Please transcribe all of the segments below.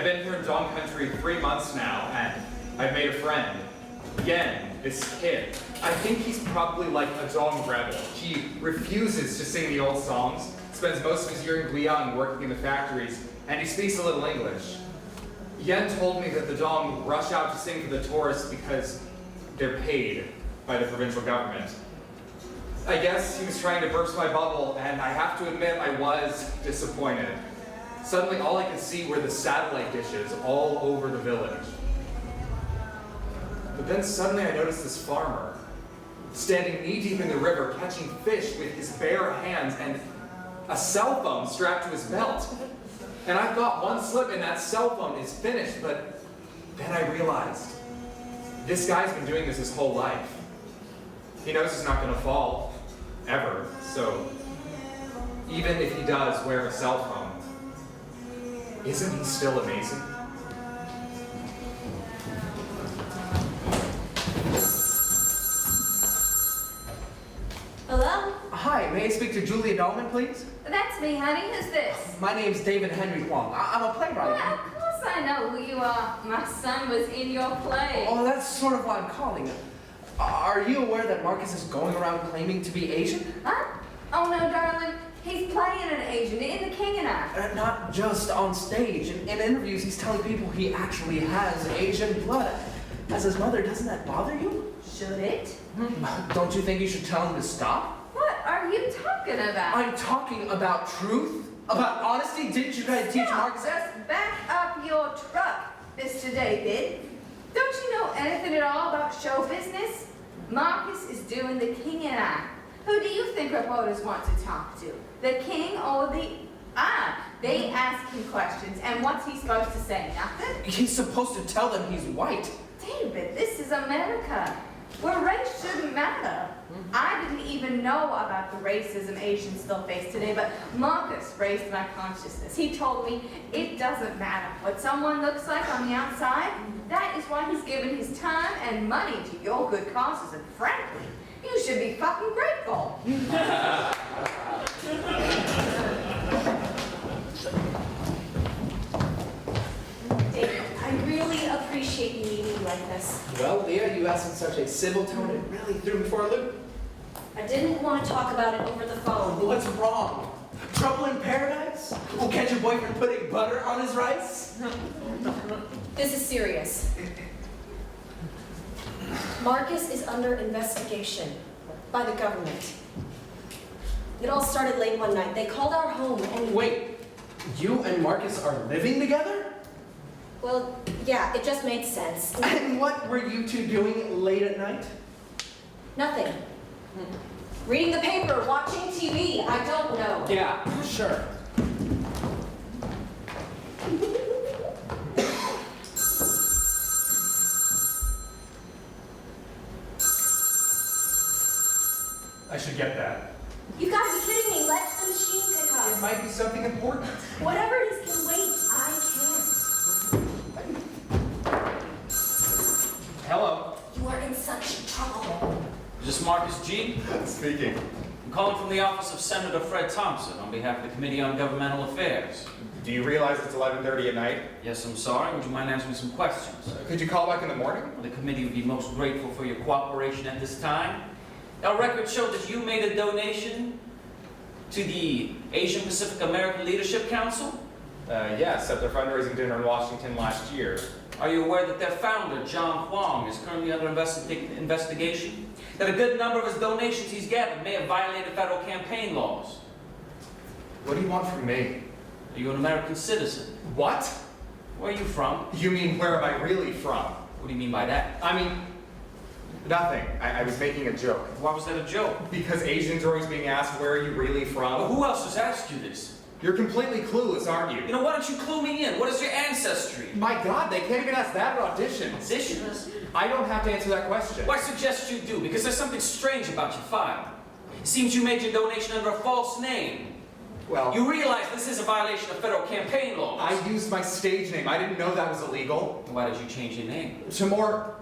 been here in Dong Country 3 months now, and I've made a friend. Yen, this kid. I think he's probably like a Dong rebel. He refuses to sing the old songs, spends most of his year in Guiyang working in the factories, and he speaks a little English. Yen told me that the Dong rush out to sing for the tourists because they're paid by the provincial government. I guess he was trying to burst my bubble, and I have to admit I was disappointed. Suddenly all I could see were the satellite dishes all over the village. But then suddenly I noticed this farmer, standing knee-deep in the river, catching fish with his bare hands and a cell phone strapped to his belt. And I thought one slip and that cell phone is finished, but then I realized this guy's been doing this his whole life. He knows he's not gonna fall, ever, so even if he does wear a cell phone, isn't he still amazing? Hello? Hi, may I speak to Julia Dolman, please? That's me, honey. Who's this? My name's David Henry Huang. I'm a playwright. Well, of course I know who you are. My son was in your play. Oh, that's sort of why I'm calling. Are you aware that Marcus is going around claiming to be Asian? Huh? Oh, no, darling. He's playing an Asian in The King and I. Not just on stage. In interviews, he's telling people he actually has Asian blood. As his mother, doesn't that bother you? Should it? Don't you think you should tell him to stop? What are you talking about? I'm talking about truth, about honesty. Didn't you try to teach Marcus that? Just back up your truck, Mr. David. Don't you know anything at all about show business? Marcus is doing The King and I. Who do you think reporters want to talk to? The king or the... they ask him questions, and what's he supposed to say? Nothing? He's supposed to tell them he's white. David, this is America, where race shouldn't matter. I didn't even know about the racism Asians still face today, but Marcus raised my consciousness. He told me it doesn't matter what someone looks like on the outside. That is why he's given his time and money to your good causes, and frankly, you should be fucking grateful. David, I really appreciate you meeting me like this. Well, Leah, you asked in such a civil tone, it really threw me for a loop. I didn't want to talk about it over the phone. What's wrong? Trouble in paradise? We'll catch your boyfriend putting butter on his rice? This is serious. Marcus is under investigation by the government. It all started late one night. They called our home and... Wait, you and Marcus are living together? Well, yeah, it just made sense. And what were you two doing late at night? Nothing. Reading the paper, watching TV, I don't know. Yeah, sure. I should get that. You've got to be kidding me. Let the machine pick It up. might be something important. Whatever it is can wait. I can't. Hello. You are in such trouble. Is this Marcus G? Speaking. I'm calling from the office of Senator Fred Thompson on behalf of the Committee on Governmental Affairs. Do you realize it's 11:30 at night? Yes, I'm sorry. Would you mind answering some questions? Could you call back in the morning? The committee would be most grateful for your cooperation at this time. Our records show that you made a donation to the Asian Pacific American Leadership Council. Yes, at their fundraising dinner in Washington last year. Are you aware that their founder, John Huang, is currently under investigation? That a good number of his donations he's gathered may have violated federal campaign laws. What do you want from me? Are you an American citizen? What? Where are you from? You mean, where am I really from? What do you mean by that? I mean, nothing. I was making a joke. Why was that a joke? Because Asians are always being asked, where are you really Well, from? who else has asked you this? You're completely clueless, aren't you? You know, why don't you clue me in? What is your ancestry? My God, they can't even ask that at auditions. Auditions? I don't have to answer that question. Well, I suggest you do, because there's something strange about your file. It seems you made your donation under a false name. Well, You realize this is a violation of federal campaign laws. I used my stage name. I didn't know that was illegal. Why did you change your name? To more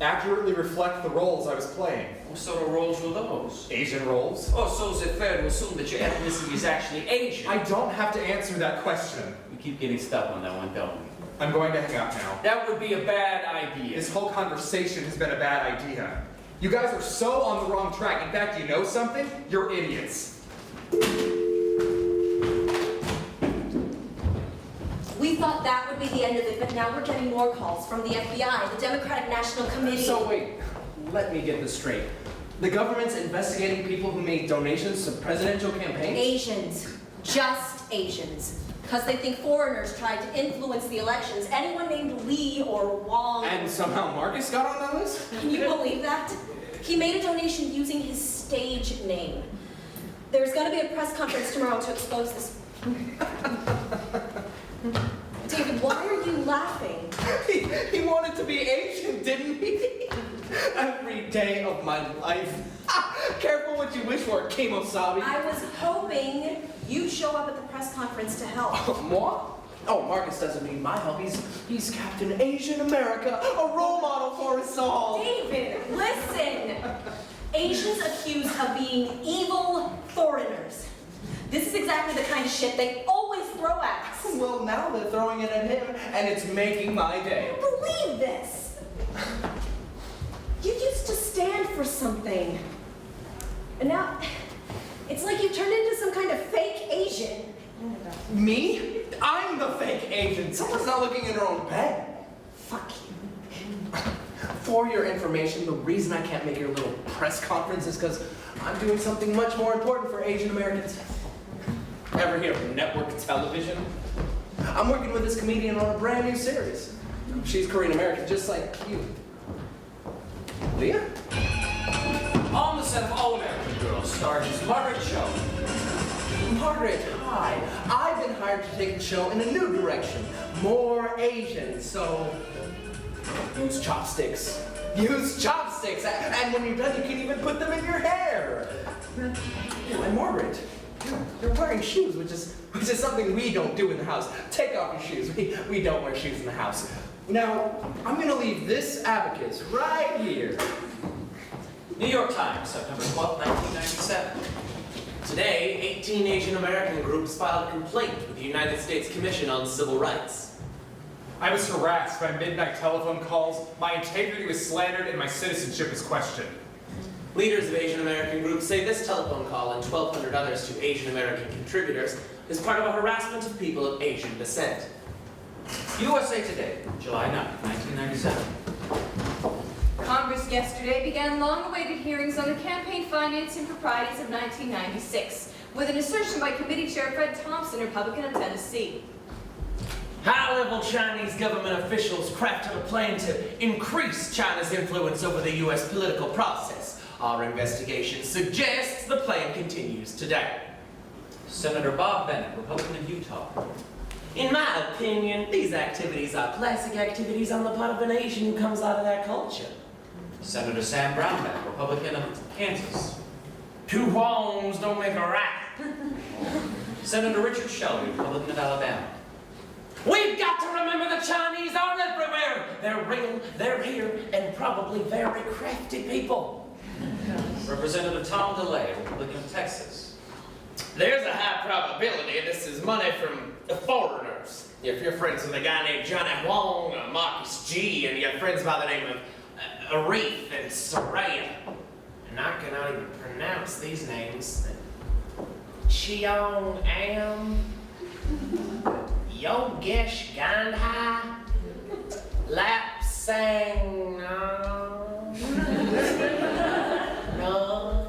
accurately reflect the roles I was playing. What sort of roles were those? Asian roles. Oh, so is it fair to assume that your ethnicity is actually Asian? I don't have to answer that question. We keep getting stuck on that one, don't we? I'm going to hang up now. That would be a bad idea. This whole conversation has been a bad idea. You guys are so on the wrong track. In fact, you know something? You're idiots. We thought that would be the end of it, but now we're getting more calls from the FBI, the Democratic National Committee. So wait, let me get this straight. The government's investigating people who made donations to presidential campaigns? Asians. Just Asians. Because they think foreigners tried to influence the elections. Anyone named Lee or Wong. And somehow Marcus got on that list? Can you believe that? He made a donation using his stage name. There's going to be a press conference tomorrow to expose this. David, why are you laughing? He wanted to be Asian, didn't he? Every day of my life. Careful what you wish for, Kemosabe. I was hoping you'd show up at the press conference to help. Moi? Oh, Marcus doesn't need my help. He's Captain Asian America, a role model for us all. David, listen! Asians accused of being evil foreigners. This is exactly the kind of shit they always throw at us. Well, now they're throwing it at him, and it's making my I day. don't believe this. You used to stand for something. And now, it's like you've turned into some kind of fake Asian. Me? I'm the fake Asian. Someone's not looking in her own bed. Fuck you. For your information, the reason I can't make your little press conference is because I'm doing something much more important for Asian Americans. Ever hear of network television? I'm working with this comedian on a brand new series. She's Korean American, just like you. Leah? On the set of All American Girls stars Margaret Cho. Margaret, hi. I've been hired to take the show in a new direction. More Asian, so use chopsticks. Use chopsticks! And when you're done, you can even put them in your hair. And Margaret, you're wearing shoes, which is something we don't do in the house. Take off your shoes. We don't wear shoes in the house. Now, I'm gonna leave this abacus right here. New York Times, September 12, 1997. Today, 18 Asian American groups filed a complaint with the United States Commission on Civil Rights. I was harassed by midnight telephone calls, my integrity was slandered, and my citizenship was questioned. Leaders of Asian American groups say this telephone call and 1,200 others to Asian American contributors is part of a harassment of people of Asian descent. USA Today, July 9, 1997. Congress yesterday began long-awaited hearings on the campaign finance improprieties of 1996, with an assertion by Committee Chair Fred Thompson, Republican of Tennessee. High-level Chinese government officials crafted a plan to increase China's influence over the U.S. political process. Our investigation suggests the plan continues today. Senator Bob Bennett, Republican of Utah. In my opinion, these activities are classic activities on the part of an Asian who comes out of that culture. Senator Sam Brownback, Republican of Kansas. Two wrongs don't make a right. Senator Richard Shelby, Republican of Alabama. We've got to remember the Chinese aren't everywhere. They're real, they're here, and probably very crafty people. Representative Tom DeLay, Republican of Texas. There's a high probability this is money from the foreigners. If you're friends with a guy named Johnny Wong or Marcus G, and you're friends by the name of Arif and Soraya, and I cannot even pronounce these names. Cheong Am, Yogesh Gandhi, Lapsang No,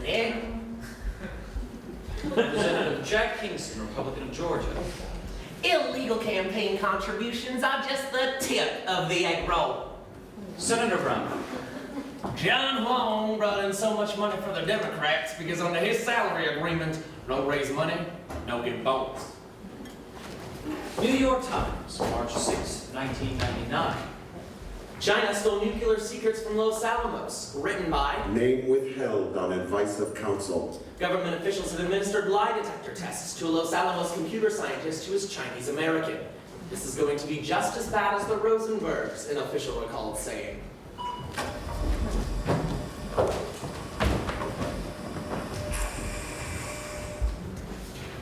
Nick. Representative Jack Kingston, Republican of Georgia. Illegal campaign contributions are just the tip of the egg roll. Senator Brown. John Wong brought in so much money for the Democrats because under his salary agreement, no raise money, no give bonus. New York Times, March 6, 1999. China stole nuclear secrets from Los Alamos, written by Name withheld on advice of counsel. government officials have administered lie detector tests to a Los Alamos computer scientist who is Chinese American. This is going to be just as bad as the Rosenbergs, an official recalled saying.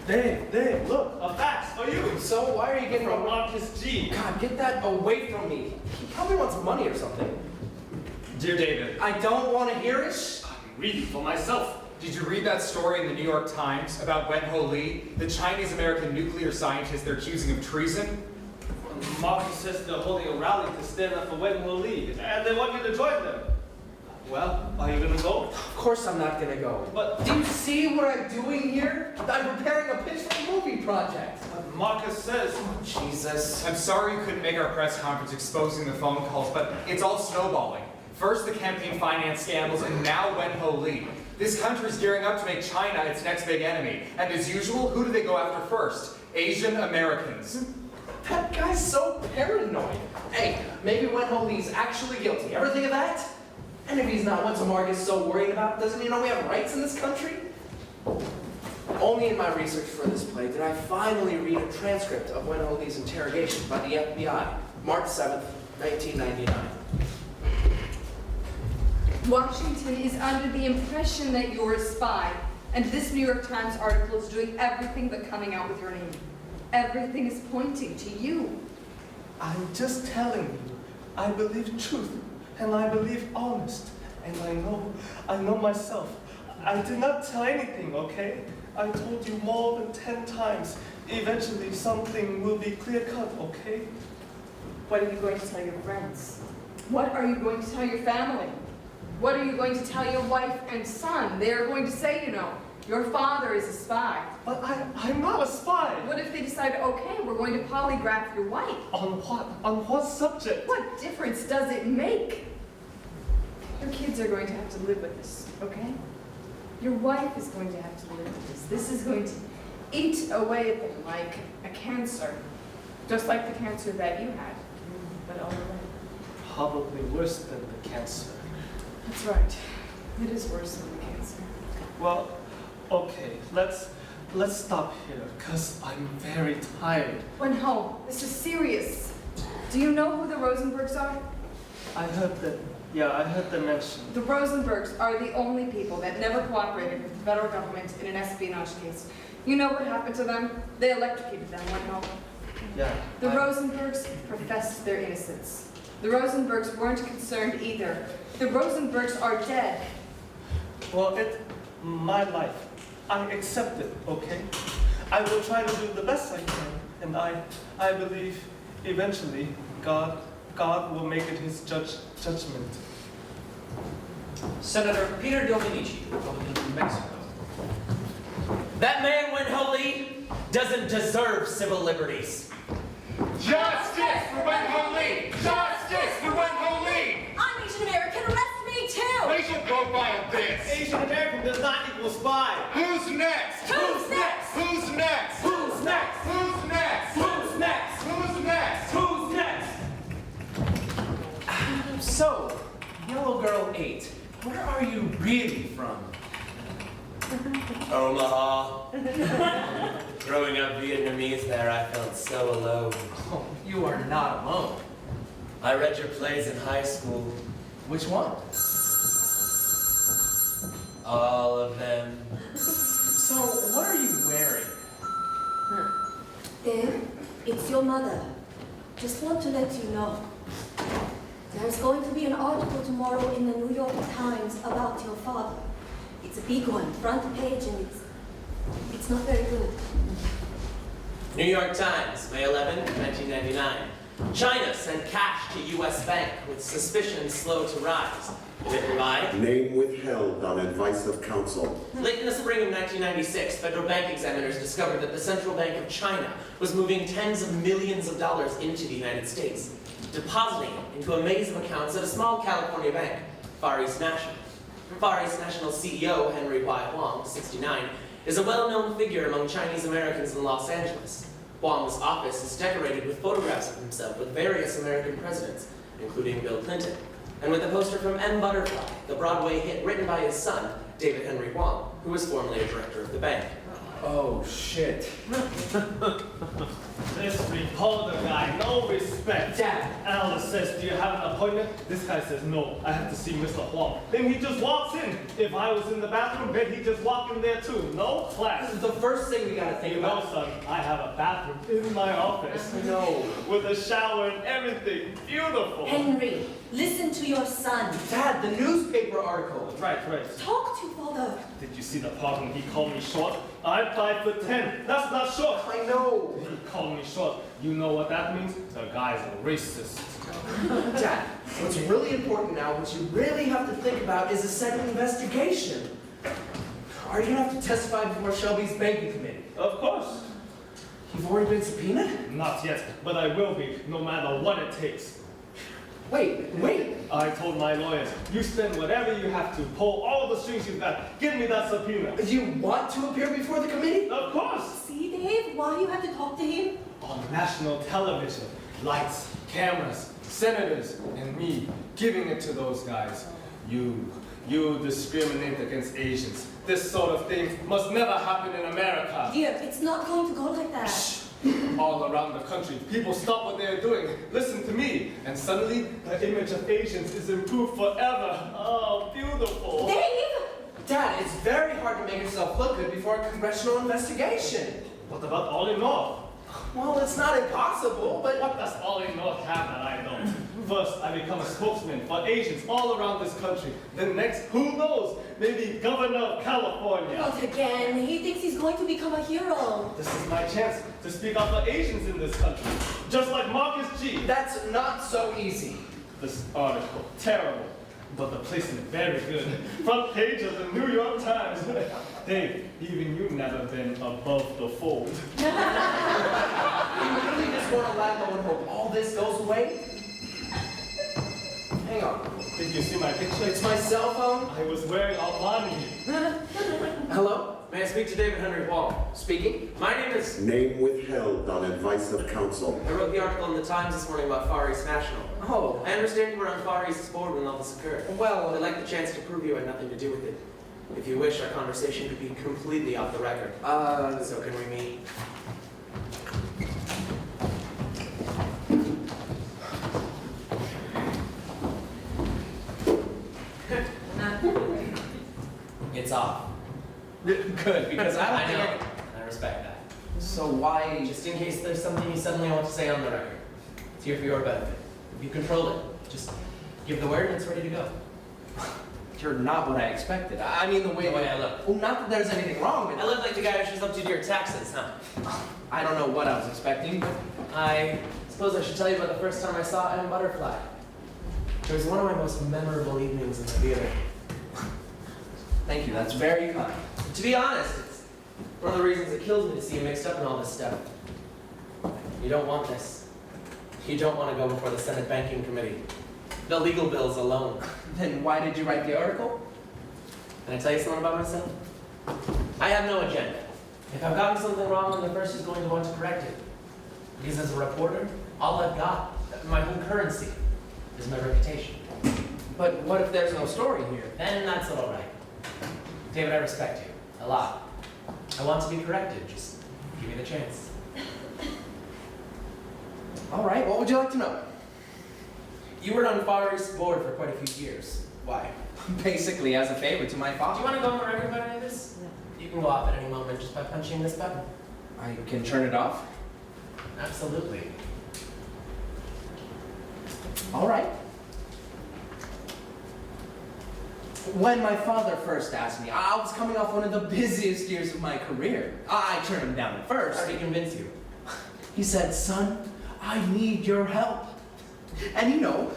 Dave, look, a fax for you. So why are you getting From Marcus G. God, get that away from me. He probably wants money or something. Dear David, I don't want to hear it. I'm reading for myself. did you read that story in the New York Times about Wen-Ho Lee, the Chinese-American nuclear scientist they're accusing of treason? Marcus says they're holding a rally to stand up for Wen-Ho Lee, and they want you to join them. Well, are you gonna go? Of course I'm not gonna go. But Do you see what I'm doing here? I'm preparing a pitch for a movie project. Marcus says, Jesus. I'm sorry you couldn't make our press conference exposing the phone calls, but it's all snowballing. First the campaign finance scandals, and now Wen-Ho Lee. This country's gearing up to make China its next big enemy. And as usual, who do they go after first? Asian Americans. That guy's so paranoid. Hey, maybe Wen-Ho Lee's actually guilty. Ever think of that? And if he's not, what's Marcus so worried about? Doesn't he know we have rights in this country? Only in my research for this play did I finally read a transcript of Wen-Ho Lee's interrogation by the FBI, March 7th, 1999. Washington is under the impression that you're a spy, and this New York Times article is doing everything but coming out with your name. Everything is pointing to you. I'm just telling you, I believe truth, and I believe honest, and I know myself. I did not tell anything, okay? I told you more than 10 times. Eventually, something will be clear-cut, okay? What are you going to tell your friends? What are you going to tell your family? What are you going to tell your wife and son? They're going to say, you know, your father is a spy. But I'm not a spy. What if they decide, okay, we're going to polygraph your wife? On what? On what subject? What difference does it make? Your kids are going to have to live with this, okay? Your wife is going to have to live with this. This is going to eat away at them like a cancer. Just like the cancer that you had, but all the way. Probably worse than the cancer. That's right. It is worse than the cancer. Well, okay, let's stop here, because I'm very tired. Wen-Ho, this is serious. Do you know who the Rosenbergs are? I heard them mentioned. The Rosenbergs are the only people that never cooperated with the federal government in an espionage case. You know what happened to them? They electrocuted them, Wen-Ho. Yeah. The Rosenbergs professed their innocence. The Rosenbergs weren't concerned either. The Rosenbergs are dead. Well, it's my life. I accept it, okay? I will try to do the best I can, and I believe eventually God will make it his judgment. Senator Peter Dominici, Republican from Mexico. That man, Wen-Ho Lee, doesn't deserve civil liberties. Justice for Wen-Ho Lee! Justice for Wen-Ho Lee! I'm Asian American, arrest me too! Racial profile this! Asian American does not equal spy. Who's next? Who's next? Who's next? Who's next? Who's next? Who's next? Who's next? Who's next? So, Yellow Girl 8, where are you really from? Omaha. Growing up Vietnamese there, I felt so alone. Oh, you are not alone. I read your plays in high school. Which one? All of them. So, what are you wearing? Dave, it's your mother. Just want to let you know. There's going to be an article tomorrow in the New York Times about your father. It's a big one, front page, and it's not very good. New York Times, May 11, 1999. China sent cash to U.S. bank with suspicion slow to rise. Written by Name withheld on advice of counsel. Late in the spring of 1996, federal bank examiners discovered that the Central Bank of China was moving tens of millions of dollars into the United States, depositing it into a maze of accounts at a small California bank, Far East National. Far East National CEO Henry Y. Huang, 69, is a well-known figure among Chinese Americans in Los Angeles. Huang's office is decorated with photographs of himself with various American presidents, including Bill Clinton, and with a poster from M. Butterfly, the Broadway hit written by his son, David Henry Huang, who was formerly a director of the bank. Oh, shit. This reporter guy, no respect. Dad. Alice says, do you have an appointment? This guy says, no, I have to see Mr. Huang. Then he just walks in. If I was in the bathroom, then he'd just walk in there too. No class. This is the first thing we gotta think You know, about. son, I have a bathroom in my office. No. With a shower and everything. Beautiful. Henry, listen to your son. Dad, the newspaper article. Right. Talk to father. Did you see the part when he called me short? I'm 5'10". That's not short. I know. He called me short. You know what that means? The guy's a racist. Dad, what's really important now, what you really have to think about is a Senate investigation. Are you gonna have to testify before Shelby's banking committee? Of course. You've already been subpoenaed? Not yet, but I will be, no matter what it takes. Wait. I told my lawyers, you spend whatever you have to, pull all the strings you've got. Give me that subpoena. You want to appear before the committee? Of course. See, Dave, why you have to talk to him? On national television, lights, cameras, senators, and me giving it to those guys. You discriminate against Asians. This sort of thing must never happen in America. Dear, it's not going to go like that. Shh. All around the country, people stop what they're doing, listen to me, and suddenly the image of Asians is improved forever. Oh, beautiful. Dave! Dad, it's very hard to make yourself look good before a congressional investigation. What about All in North? Well, it's not impossible, but... What does All in North have that I don't? First, I become a spokesman for Asians all around this country. Then next, who knows? Maybe governor of California. Not again. He thinks he's going to become a hero. This is my chance to speak out for Asians in this country. Just like Marcus G. That's not so easy. This article, terrible. But the placement very good. Front page of the New York Times. Dave, even you've never been above the fold. You really just want to let go and hope all this goes away? Hang on. Did you see my picture? It's my cell phone. I was wearing Armani. Hello? May I speak to David Henry Wall? Speaking? My name is... Name withheld on advice of counsel. I wrote the article in the Times this morning about Far East National. Oh. I understand you were on Far East's board when all this occurred. Well, I'd like the chance to prove you had nothing to do with it. If you wish, our conversation could be completely off the record. So can we meet? It's off. good, because I don't know. think I respect that. So why... Just in case there's something you suddenly want to say on the record. It's here for your benefit. You control it. Just give the word and it's ready to go. You're not what I expected. I mean the way I look. Oh, not that there's anything wrong with I it. look like the guy who shows up to do your taxes, huh? I don't know what I was expecting, but... I suppose I should tell you about the first time I saw M. Butterfly. It was one of my most memorable evenings in the theater. Thank you, that's very kind. To be honest, it's one of the reasons it kills me to see you mixed up in all this stuff. You don't want this. You don't want to go before the Senate Banking Committee. The legal bills alone. Then why did you write the article? Can I tell you something about myself? I have no agenda. If I've gotten something wrong, I'm the first who's going to want to correct it. Because as a reporter, all I've got, my whole currency, is my reputation. But what if there's no story here? Then that's all right. David, I respect you. A lot. I want to be corrected. Just give me the chance. All right, what would you like to know? You were on Far East's board for quite a few years. Why? Basically, as a favor to my Do father. you want to go on the record about any of this? You can go off at any moment just by punching this button. I can turn it off? Absolutely. All right. When my father first asked me, I was coming off one of the busiest years of my career. I turned him down at first. How did he convince you? He said, son, I need your help. And you know,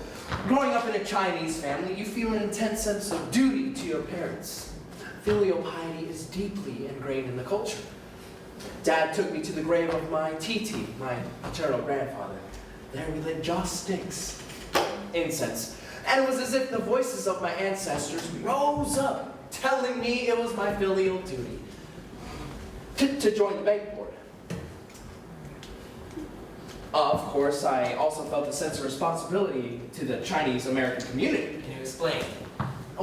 growing up in a Chinese family, you feel an intense sense of duty to your parents. Filial piety is deeply ingrained in the culture. Dad took me to the grave of my Titi, my paternal grandfather. There we lit joss sticks, incense. And it was as if the voices of my ancestors rose up, telling me it was my filial duty to join the bank board. Of course, I also felt a sense of responsibility to the Chinese-American community. Can you explain?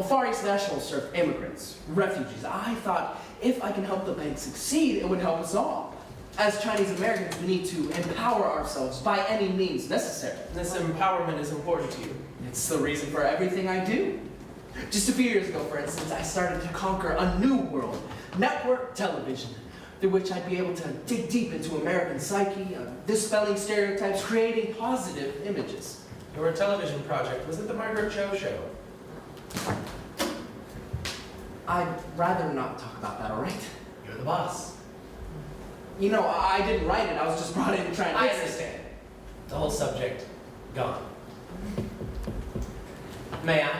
Far East National served immigrants, refugees. I thought if I can help the bank succeed, it would help us all. As Chinese Americans, we need to empower ourselves by any means necessary. This empowerment is important to you. It's the reason for everything I do. Just a few years ago, for instance, I started to conquer a new world, network television, through which I'd be able to dig deep into American psyche, dispelling stereotypes, creating positive images. Your television project, was it the Margaret Cho show? I'd rather not talk about that, all right? You're the boss. You know, I didn't write it. I was just brought in to try and I fix it. understand. The whole subject, gone. May I?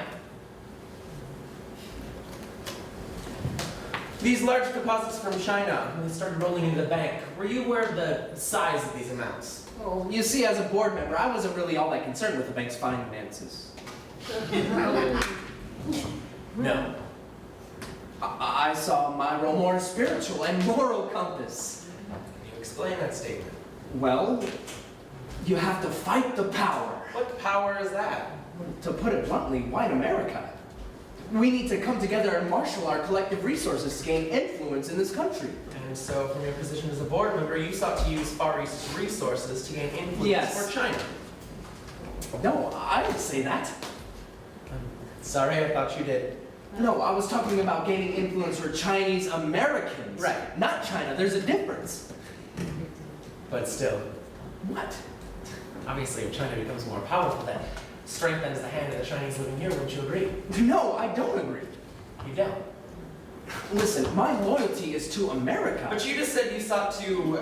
These large deposits from China, when they started rolling into the bank, were you aware of the size of these amounts? Well, you see, as a board member, I wasn't really all that concerned with the bank's finances. No. I saw my role more spiritual and moral compass. Can you explain that statement? Well, you have to fight the power. What power is that? To put it bluntly, white America. We need to come together and marshal our collective resources to gain influence in this country. And so, from your position as a board member, you sought to use Far East's resources to gain influence Yes. for China. No, I didn't say that. I'm sorry, I thought you did. No, I was talking about gaining influence for Chinese Americans. Right. Not China. There's a difference. But still, What? obviously, if China becomes more powerful, that strengthens the hand of the Chinese living here. Wouldn't you agree? No, I don't agree. You don't. Listen, my loyalty is to America. But you just said you sought to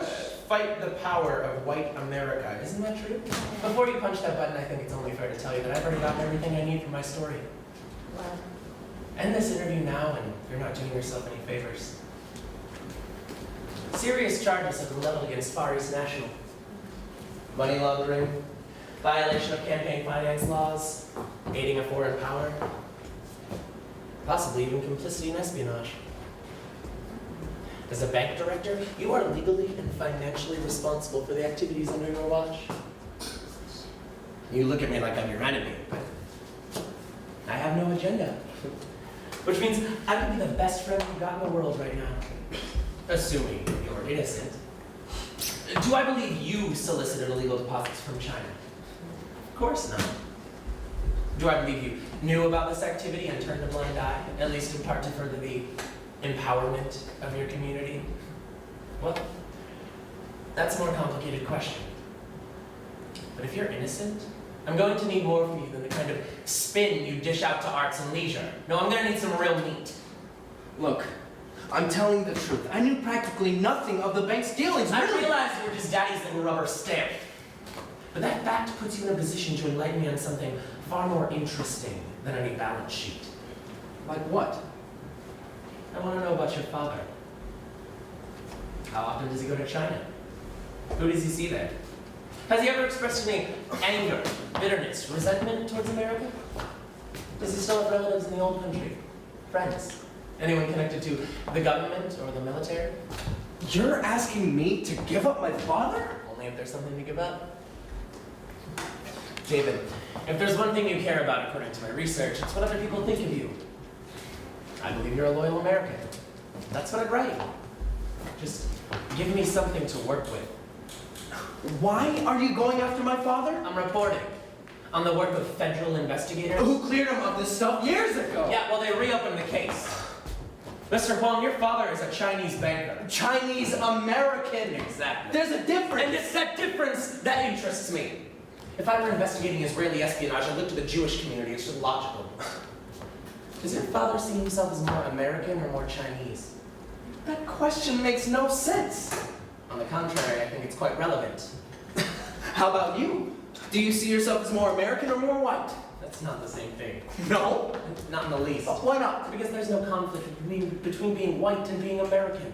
fight the power of white America. Isn't that true? Before you punch that button, I think it's only fair to tell you that I've already gotten everything I need for my story. End this interview now, and you're not doing yourself any favors. Serious charges have been leveled against Far East National. Money laundering, violation of campaign finance laws, aiding a foreign power, possibly even complicity in espionage. As a bank director, you are legally and financially responsible for the activities under your watch. You look at me like I'm your enemy, but I have no agenda. Which means I would be the best friend you've got in the world right now. Assuming you're innocent. Do I believe you solicited illegal deposits from China? Of course not. Do I believe you knew about this activity and turned a blind eye, at least in part to further the empowerment of your community? Well, that's a more complicated question. But if you're innocent, I'm going to need more from you than the kind of spin you dish out to arts and leisure. No, I'm going to need some real meat. Look, I'm telling the truth. I knew practically nothing of the bank's dealings. I really. realize you were just daddy's little rubber stamp. But that fact puts you in a position to enlighten me on something far more interesting than any balance sheet. Like what? I want to know about your father. How often does he go to China? Who does he see there? Has he ever expressed any anger, bitterness, resentment towards America? Does he still have relatives in the old country? Friends? Anyone connected to the government or the military? You're asking me to give up my father? Only if there's something to give up. David, if there's one thing you care about according to my research, it's what other people think of you. I believe you're a loyal American. That's what I'd write. Just give me something to work with. Why are you going after my father? I'm reporting on the work of federal investigators. Who cleared him of this stuff years ago? Yeah, well, they reopened the case. Mr. Huang, your father is a Chinese banker. Chinese American. Exactly. There's a difference. And it's that difference that interests me. If I were investigating Israeli espionage, I'd look to the Jewish community. It's just logical. Does your father see himself as more American or more Chinese? That question makes no sense. On the contrary, I think it's quite relevant. How about you? Do you see yourself as more American or more white? That's not the same thing. No. Not in the least. Why not? Because there's no conflict between being white and being American.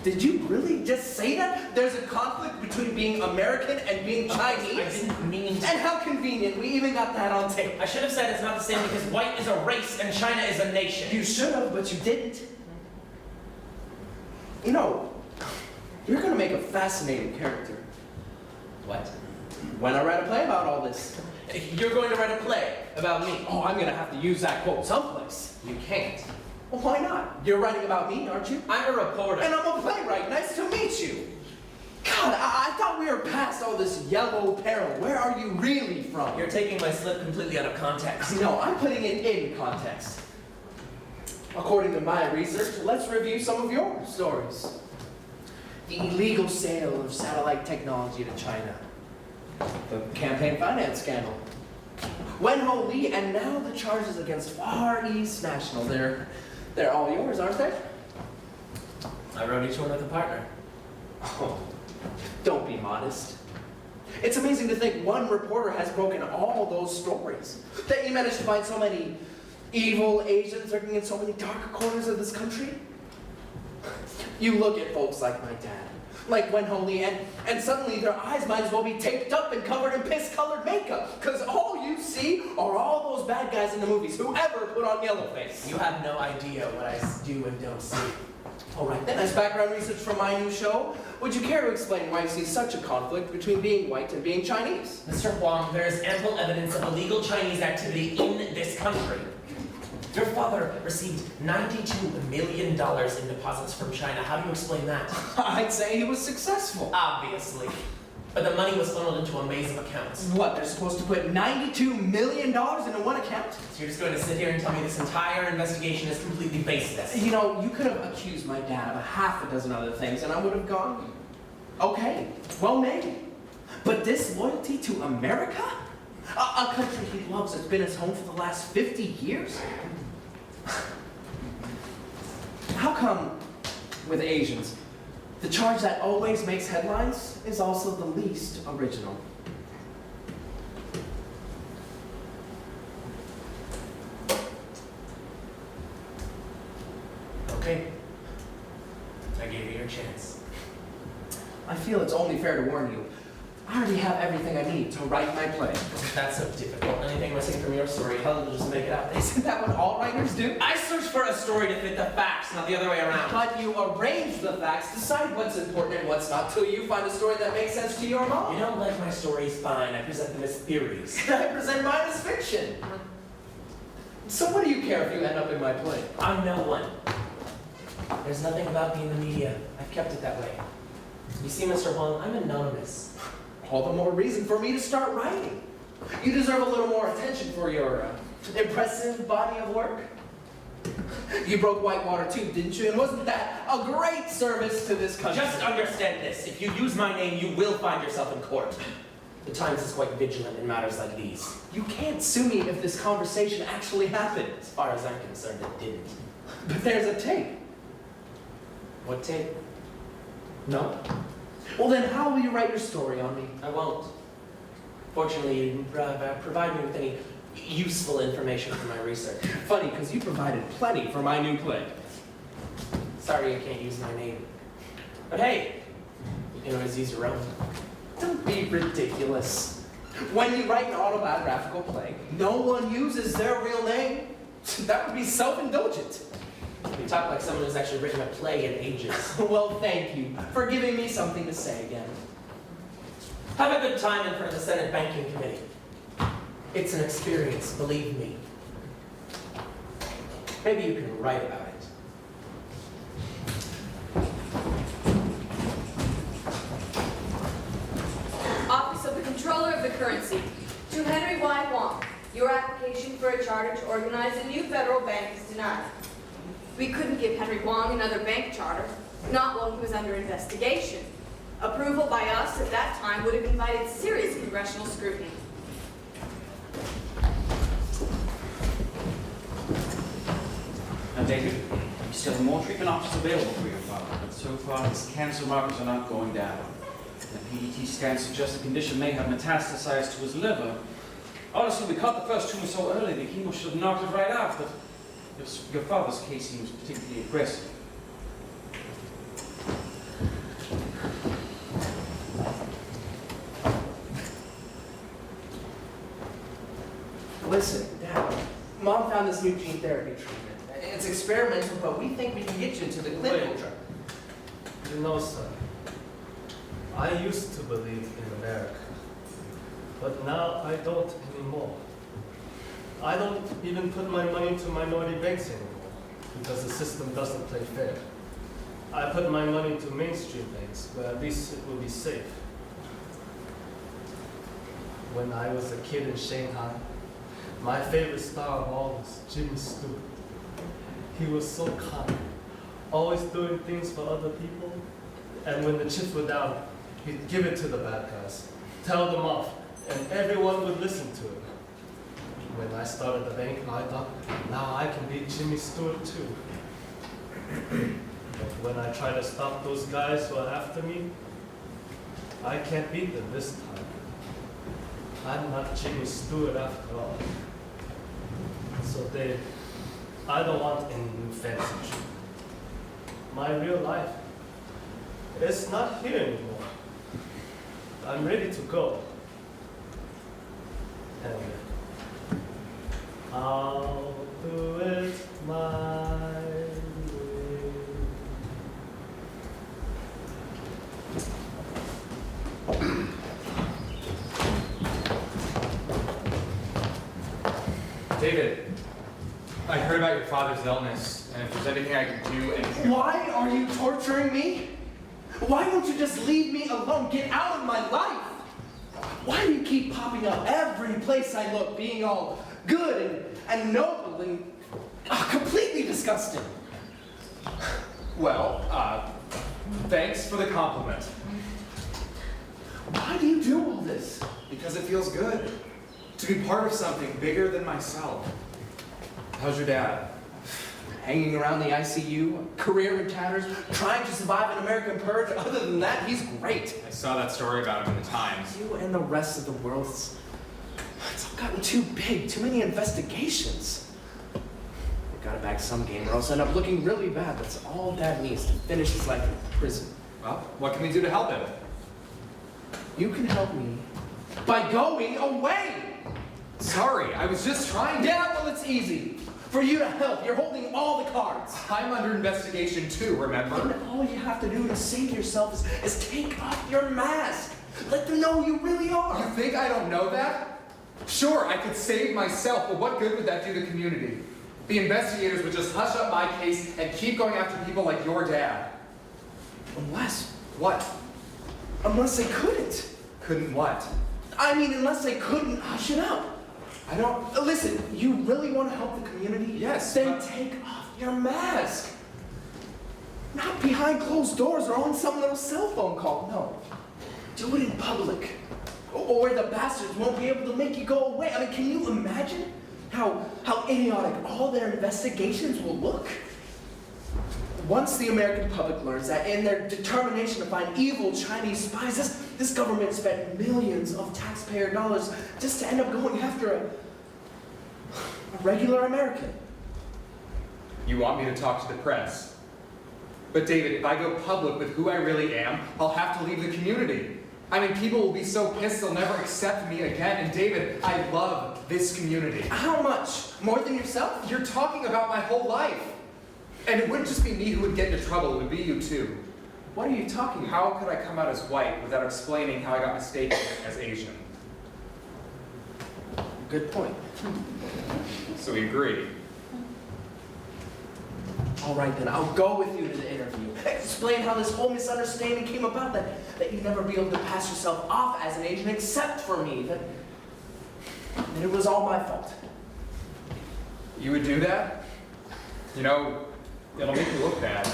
Did you really just say that? There's a conflict between being American and being Chinese? I didn't mean to. And how convenient, we even got that on tape. I should have said it's not the same because white is a race and China is a nation. You should have, but you didn't. You know, you're gonna make a fascinating character. What? When I write a play about all this. You're going to write a play about me. Oh, I'm gonna have to use that quote someplace. You can't. Well, why not? You're writing about me, aren't you? I'm a reporter. And I'm a playwright. Nice to meet you. God, I thought we were past all this yellow peril. Where are you really from? You're taking my slip completely out of context. No, I'm putting it in context. According to my research, let's review some of your stories. The illegal sale of satellite technology to China. The campaign finance scandal. Wen Ho Lee, and now the charges against Far East National. They're all yours, aren't they? I wrote each one with a partner. Oh, don't be modest. It's amazing to think one reporter has broken all those stories. That you managed to find so many evil Asians lurking in so many dark corners of this country. You look at folks like my dad, like Wen Ho Lee, and suddenly their eyes might as well be taped up and covered in piss-colored makeup, because all you see are all those bad guys in the movies who ever put on yellow face. You have no idea what I do and don't see. All right, then, as background research for my new show, would you care to explain why you see such a conflict between being white and being Chinese? Mr. Huang, there is ample evidence of illegal Chinese activity in this country. Your father received $92 million in deposits from China. How do you explain that? I'd say he was successful. Obviously. But the money was funneled into a maze of accounts. What, they're supposed to put $92 million into one account? So you're just going to sit here and tell me this entire investigation is completely baseless? You know, you could have accused my dad of a half a dozen other things and I would have gone, okay, well maybe. But this loyalty to America? A country he loves that's been his home for the last 50 years? How come, with Asians, the charge that always makes headlines is also the least original? Okay. I gave you your chance. I feel it's only fair to warn you. I already have everything I need to write my play. That's so difficult. Anything missing from your story, I'll just make it up. Isn't that what all writers do? I search for a story to fit the facts, not the other way around. But you arrange the facts, decide what's important and what's not, till you find a story that makes sense to your mom. You don't like my stories? Fine. I present them as theories. I present mine as fiction. So what do you care if you end up in my play? I'm no one. There's nothing about me in the media. I've kept it that way. You see, Mr. Huang, I'm anonymous. All the more reason for me to start writing. You deserve a little more attention for your impressive body of work. You broke Whitewater too, didn't you? And wasn't that a great service to this country? Just understand this. If you use my name, you will find yourself in court. The Times is quite vigilant in matters like these. You can't sue me if this conversation actually happened. As far as I'm concerned, it didn't. But there's a tape. What tape? No? Well then how will you write your story on me? I won't. Fortunately, you didn't provide me with any useful information for my research. Funny, because you provided plenty for my new play. Sorry I can't use my name. But hey, you can always use your own. Don't be ridiculous. When you write an autobiographical play, no one uses their real name. That would be self-indulgent. You talk like someone who's actually written a play in ages. Well, thank you for giving me something to say again. Have a good time in front of the Senate Banking Committee. It's an experience, believe me. Maybe you can write about it. Office of the Controller of the Currency. To Henry Y. Huang, your application for a charter to organize a new federal bank is denied. We couldn't give Henry Huang another bank charter, not while he was under investigation. Approval by us at that time would have invited serious congressional scrutiny. Now, David, you still have more treatment options available for your father, but so far his cancer markers are not going down. The PET scan suggests the condition may have metastasized to his liver. Honestly, we caught the first tumor so early the chemo should have knocked it right out, but your father's case seems particularly aggressive. Listen, Dad, Mom found this new gene therapy treatment. It's experimental, but we think we can get you into the clinical Wait. trial. You know, son, I used to believe in America, but now I don't anymore. I don't even put my money into minority banks anymore. because the system doesn't play fair. I put my money into mainstream banks, where at least it will be safe. When I was a kid in Shanghai, my favorite star of all was Jimmy Stewart. He was so kind, always doing things for other people. And when the chips were down, he'd give it to the bad guys, tell them off, and everyone would listen to him. When I started the bank, I thought, now I can beat Jimmy Stewart too. But when I try to stop those guys who are after me, I can't beat them this time. I'm not Jimmy Stewart after all. So Dave, I don't want any new fancy treatment. My real life, it's not here anymore. I'm ready to go. And I'll do it my way. David, I heard about your father's illness, and if there's anything I can do, and Why are you torturing me? Why won't you just leave me alone? Get out of my life! Why do you keep popping up every place I look, being all good and noble and completely disgusting? well, thanks for the compliment. Why do you do all this? Because it feels good to be part of something bigger than myself. How's your dad? Hanging around the ICU, career in tatters, trying to survive an American purge. Other than that, he's great. I saw that story about him in the Times. You and the rest of the world, it's all gotten too big, too many investigations. We've got to bag some game or else end up looking really bad. That's all Dad needs to finish his life in prison. Well, what can we do to help him? You can help me by going away. Sorry, I was just trying to... Yeah, well, it's easy for you to help. You're holding all the cards. I'm under investigation too, remember? And all you have to do to save yourself is take off your mask. Let them know who you really are. You think I don't know that? Sure, I could save myself, but what good would that do the community? The investigators would just hush up my case and keep going after people like your dad. Unless What? they couldn't. Couldn't what? I mean, unless they couldn't hush it up. I don't... Listen, you really want to help the community? Yes, Then but- take off your mask. Not behind closed doors or on some little cell phone call. No. Do it in public. Or where the bastards won't be able to make you go away. I mean, can you imagine how idiotic all their investigations will look? Once the American public learns that in their determination to find evil Chinese spies, this government spent millions of taxpayer dollars just to end up going after a regular American. You want me to talk to the press? But David, if I go public with who I really am, I'll have to leave the community. I mean, people will be so pissed they'll never accept me again. And David, I love this community. How much? More than yourself? You're talking about my whole life. And it wouldn't just be me who would get into trouble, it would be you too. What are you talking about? How could I come out as white without explaining how I got mistaken as Asian? Good point. So we agree. All right then, I'll go with you to the interview. Explain how this whole misunderstanding came about, that you'd never be able to pass yourself off as an Asian except for me, that it was all my fault. You would do that? You know, it'll make you look bad.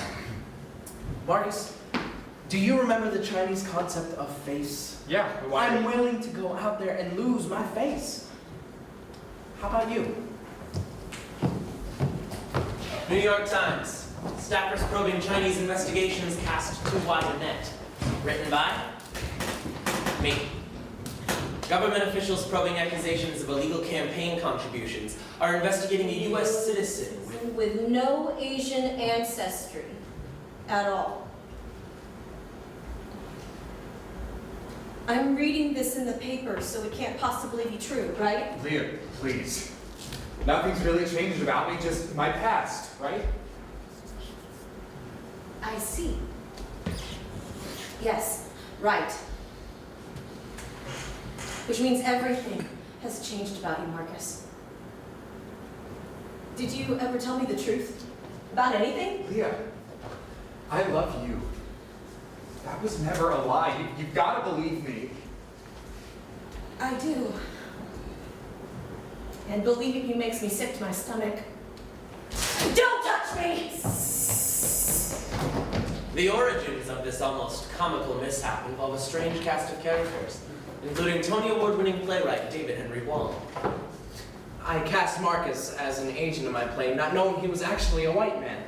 Marcus, do you remember the Chinese concept of face? Yeah, but why? I'm willing to go out there and lose my face. How about you? New York Times. Staffers probing Chinese investigations cast too wide a net. Written by me. Government officials probing accusations of illegal campaign contributions are investigating a U.S. citizen with no Asian ancestry at all. I'm reading this in the paper, so it can't possibly be true, right? Leah, please. Nothing's really changed about me, just my past, right? I see. Yes, right. Which means everything has changed about you, Marcus. Did you ever tell me the truth? About anything? Leah, I love you. That was never a lie. You've got to believe me. I do. And believing you makes me sick to my stomach. Don't touch me! The origins of this almost comical mishap involve a strange cast of characters, including Tony Award-winning playwright David Henry Wong. I cast Marcus as an Asian in my play, not knowing he was actually a white man.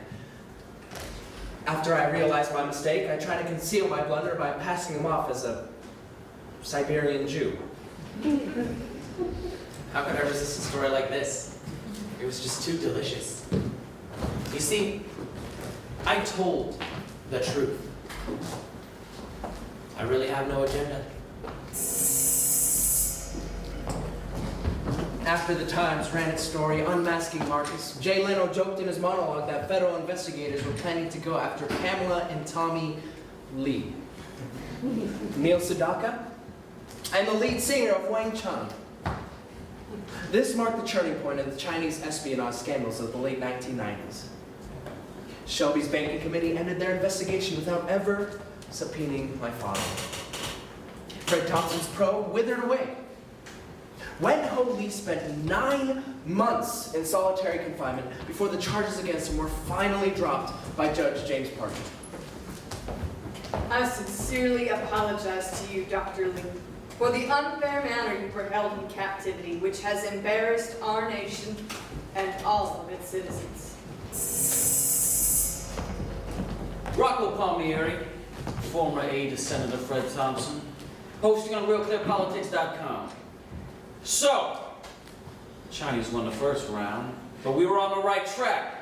After I realized my mistake, I tried to conceal my blunder by passing him off as a Siberian Jew. How could I resist a story like this? It was just too delicious. You see, I told the truth. I really have no agenda. After the Times ran its story unmasking Marcus, Jay Leno joked in his monologue that federal investigators were planning to go after Pamela and Tommy Lee, Neil Sedaka, and the lead singer of Wang Chung. This marked the turning point of the Chinese espionage scandals of the late 1990s. Shelby's banking committee ended their investigation without ever subpoenaing my father. Fred Thompson's probe withered away. Wen Ho Lee spent 9 months in solitary confinement before the charges against him were finally dropped by Judge James Parker. I sincerely apologize to you, Dr. Lee, for the unfair manner you were held in captivity, which has embarrassed our nation and all of its citizens. Rocco Palmieri, former aide to Senator Fred Thompson, posting on RealClearPolitics.com. So, Chinese won the first round, but we were on the right track.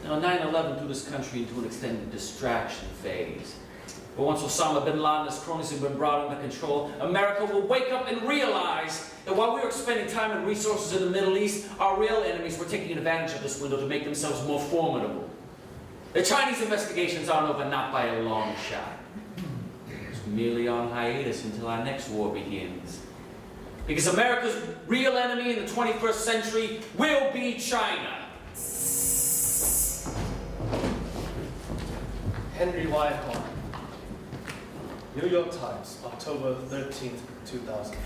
Now, 9/11 threw this country into an extended distraction phase. But once Osama bin Laden and his cronies have been brought under control, America will wake up and realize that while we were spending time and resources in the Middle East, our real enemies were taking advantage of this window to make themselves more formidable. The Chinese investigations aren't over, not by a long shot. It's merely on hiatus until our next war begins. Because America's real enemy in the 21st century will be China. Henry Whitehall. New York Times, October 13th, 2005.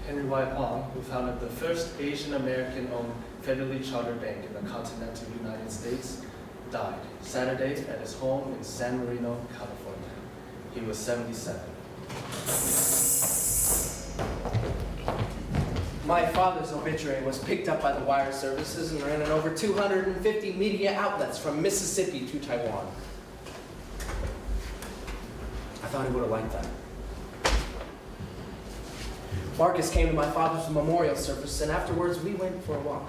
Henry Whitehall, who founded the first Asian American-owned federally chartered bank in the continental United States, died Saturday at his home in San Marino, California. He was 77. My father's obituary was picked up by the wire services and ran in over 250 media outlets from Mississippi to Taiwan. I thought he would have liked that. Marcus came to my father's memorial service, and afterwards we went for a walk.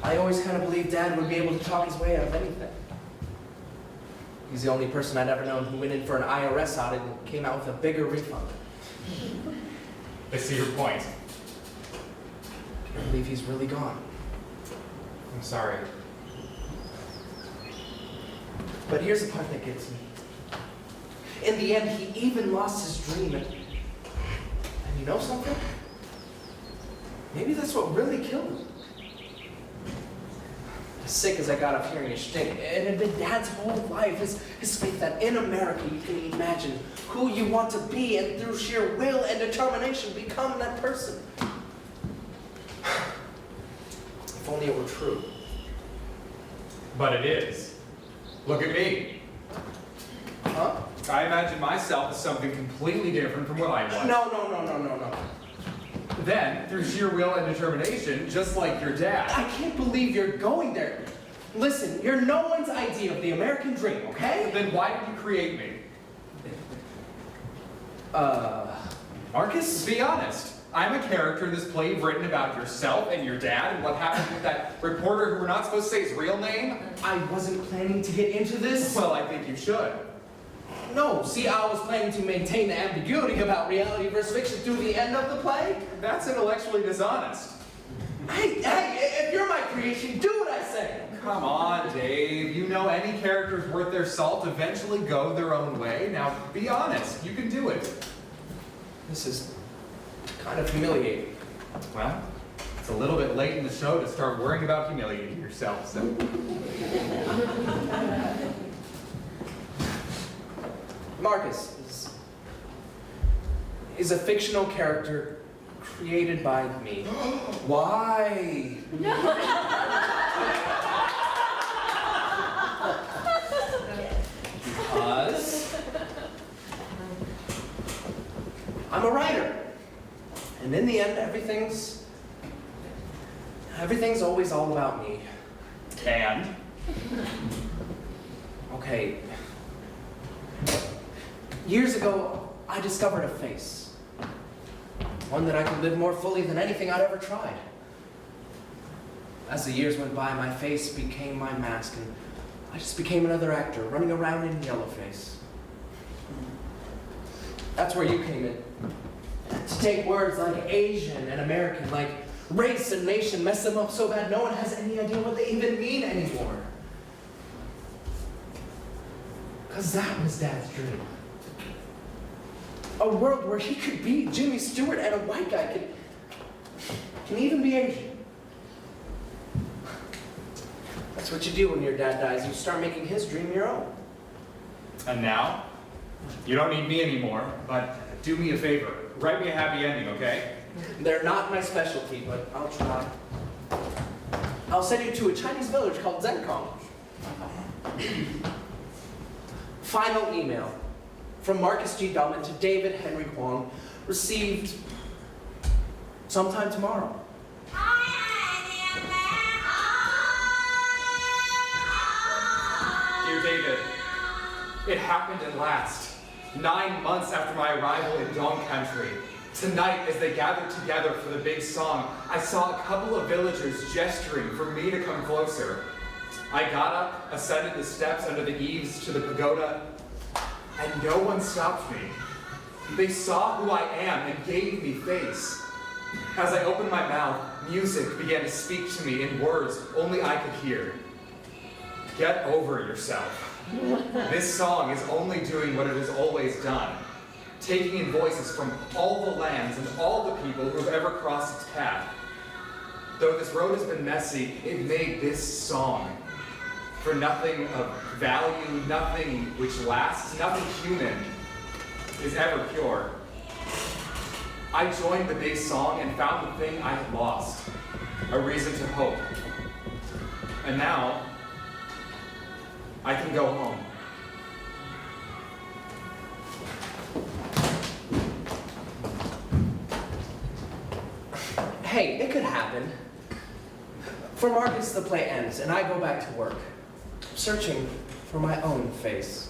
I always kind of believed Dad would be able to talk his way out of anything. He's the only person I'd ever known who went in for an IRS audit and came out with a bigger refund. I see your point. I believe he's really gone. I'm sorry. But here's the part that gets me. In the end, he even lost his dream. And you know something? Maybe that's what really killed him. As sick as I got of hearing his shtick, it had been Dad's whole life. His faith that in America you can imagine who you want to be and through sheer will and determination become that person. If only it were true. But it is. Look at me. Huh? I imagine myself as something completely different from what I was. No. Then, through sheer will and determination, just like your dad. I can't believe you're going there. Listen, you're no one's idea of the American dream, okay? Then why did you create me? Marcus? Be honest. I'm a character in this play you've written about yourself and your dad and what happened with that reporter who we're not supposed to say his real name. I wasn't planning to get into this. Well, I think you should. No, see, I was planning to maintain the ambiguity about reality versus fiction through the end of the play. That's intellectually dishonest. Hey, if you're my creation, do what I say. Come on, Dave. You know any characters worth their salt eventually go their own way. Now, be honest. You can do it. This is kind of humiliating. Well, it's a little bit late in the show to start worrying about humiliating yourself, so. Marcus is a fictional character created by me. Why? Because I'm a writer. And in the end, everything's always all about me. And? Okay. Years ago, I discovered a face. One that I could live more fully than anything I'd ever tried. As the years went by, my face became my mask, and I just became another actor, running around in yellowface. That's where you came in. To take words like Asian and American, like race and nation, mess them up so bad no one has any idea what they even mean anymore. Because that was Dad's dream. A world where he could be Jimmy Stewart and a white guy can even be Asian. That's what you do when your dad dies. You start making his dream your own. And now? You don't need me anymore, but do me a favor. Write me a happy ending, okay? They're not my specialty, but I'll try. I'll send you to a Chinese village called Zenkong. Final email from Marcus G. Dullman to David Henry Huang, received sometime tomorrow. Dear David, it happened at last. 9 months after my arrival in Dong Country. Tonight, as they gathered together for the big song, I saw a couple of villagers gesturing for me to come closer. I got up, ascended the steps under the eaves to the pagoda, and no one stopped me. They saw who I am and gave me face. As I opened my mouth, music began to speak to me in words only I could hear. Get over yourself. This song is only doing what it has always done, taking in voices from all the lands and all the people who have ever crossed its path. Though this road has been messy, it made this song. For nothing of value, nothing which lasts, nothing human is ever pure. I joined the big song and found the thing I had lost, a reason to hope. And now, I can go home. Hey, it could happen. For Marcus, the play ends, and I go back to work, searching for my own face.